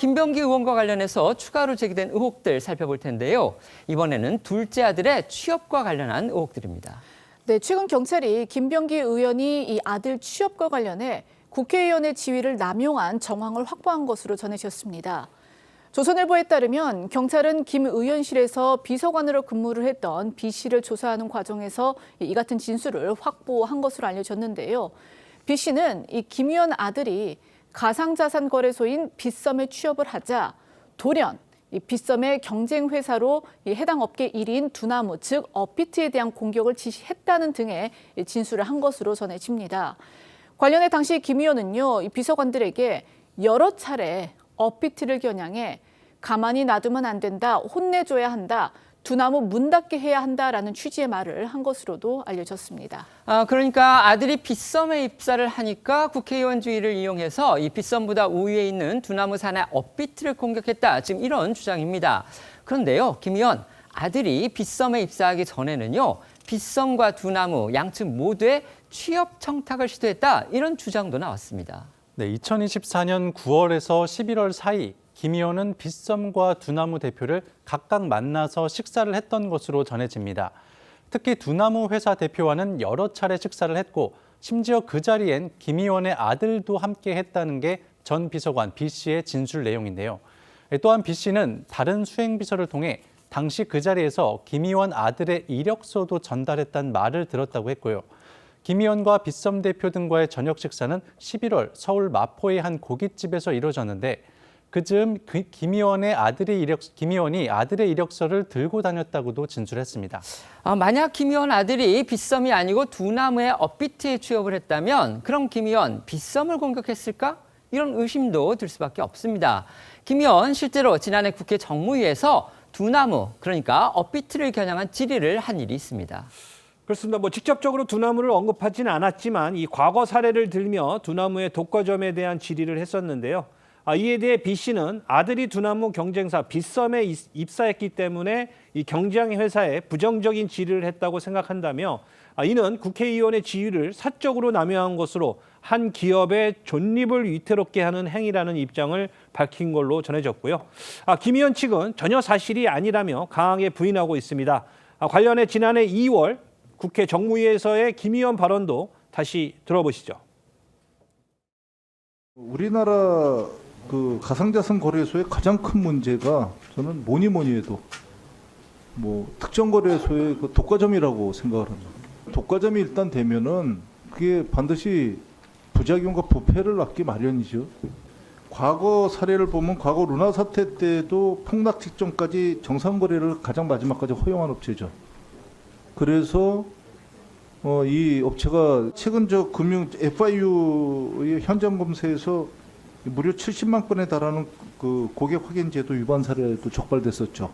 김병기 의원과 관련해서 추가로 제기된 의혹들 살펴볼 텐데요. 이번에는 둘째 아들의 취업과 관련한 의혹들입니다. 네, 최근 경찰이 김병기 의원이 이 아들 취업과 관련해 국회의원의 지위를 남용한 정황을 확보한 것으로 전해졌습니다. 조선일보에 따르면 경찰은 김 의원실에서 비서관으로 근무를 했던 B 씨를 조사하는 과정에서 이 같은 진술을 확보한 것으로 알려졌는데요. B 씨는 이 김 의원 아들이 가상자산 거래소인 빗썸에 취업을 하자 돌연 이 빗썸의 경쟁 회사로 해당 업계 1위인 두나무, 즉 업비트에 대한 공격을 지시했다는 등의 진술을 한 것으로 전해집니다. 관련해 당시 김 의원은요, 이 비서관들에게 여러 차례 업비트를 겨냥해 가만히 놔두면 안 된다, 혼내줘야 한다, 두나무 문 닫게 해야 한다라는 취지의 말을 한 것으로도 알려졌습니다. 그러니까 아들이 빗썸에 입사를 하니까 국회의원 주의를 이용해서 이 빗썸보다 우위에 있는 두나무 산의 업비트를 공격했다. 지금 이런 주장입니다. 그런데요, 김 의원, 아들이 빗썸에 입사하기 전에는요, 빗썸과 두나무 양측 모두의 취업 청탁을 시도했다. 이런 주장도 나왔습니다. 네, 2024년 9월에서 11월 사이 김 의원은 빗썸과 두나무 대표를 각각 만나서 식사를 했던 것으로 전해집니다. 특히 두나무 회사 대표와는 여러 차례 식사를 했고 심지어 그 자리엔 김 의원의 아들도 함께 했다는 게 전 비서관 B 씨의 진술 내용인데요. 또한 B 씨는 다른 수행비서를 통해 당시 그 자리에서 김 의원 아들의 이력서도 전달했다는 말을 들었다고 했고요. 김 의원과 빗썸 대표 등과의 저녁 식사는 11월 서울 마포의 한 고깃집에서 이루어졌는데 그즈음 김 의원이 아들의 이력서를 들고 다녔다고도 진술했습니다. 만약 김 의원 아들이 빗썸이 아니고 두나무의 업비트에 취업을 했다면 그럼 김 의원 빗썸을 공격했을까? 이런 의심도 들 수밖에 없습니다. 김 의원 실제로 지난해 국회 정무위에서 두나무, 그러니까 업비트를 겨냥한 질의를 한 일이 있습니다. 그렇습니다. 직접적으로 두나무를 언급하지는 않았지만 이 과거 사례를 들며 두나무의 독과점에 대한 질의를 했었는데요. 이에 대해 B 씨는 아들이 두나무 경쟁사 빗썸에 입사했기 때문에 이 경쟁 회사에 부정적인 질의를 했다고 생각한다며 이는 국회의원의 지위를 사적으로 남용한 것으로 한 기업의 존립을 위태롭게 하는 행위라는 입장을 밝힌 걸로 전해졌고요. 김 의원 측은 전혀 사실이 아니라며 강하게 부인하고 있습니다. 관련해 지난해 2월 국회 정무위에서의 김 의원 발언도 다시 들어보시죠. 우리나라 가상자산 거래소의 가장 큰 문제가 저는 뭐니 해도 특정 거래소의 독과점이라고 생각을 합니다. 독과점이 일단 되면은 그게 반드시 부작용과 부패를 낳기 마련이죠. 과거 사례를 보면 과거 루나 사태 때도 폭락 직전까지 정상 거래를 가장 마지막까지 허용한 업체죠. 그래서 이 업체가 최근 금융 FIU의 현장 검사에서 무려 70만 건에 달하는 고객 확인 제도 위반 사례도 적발됐었죠.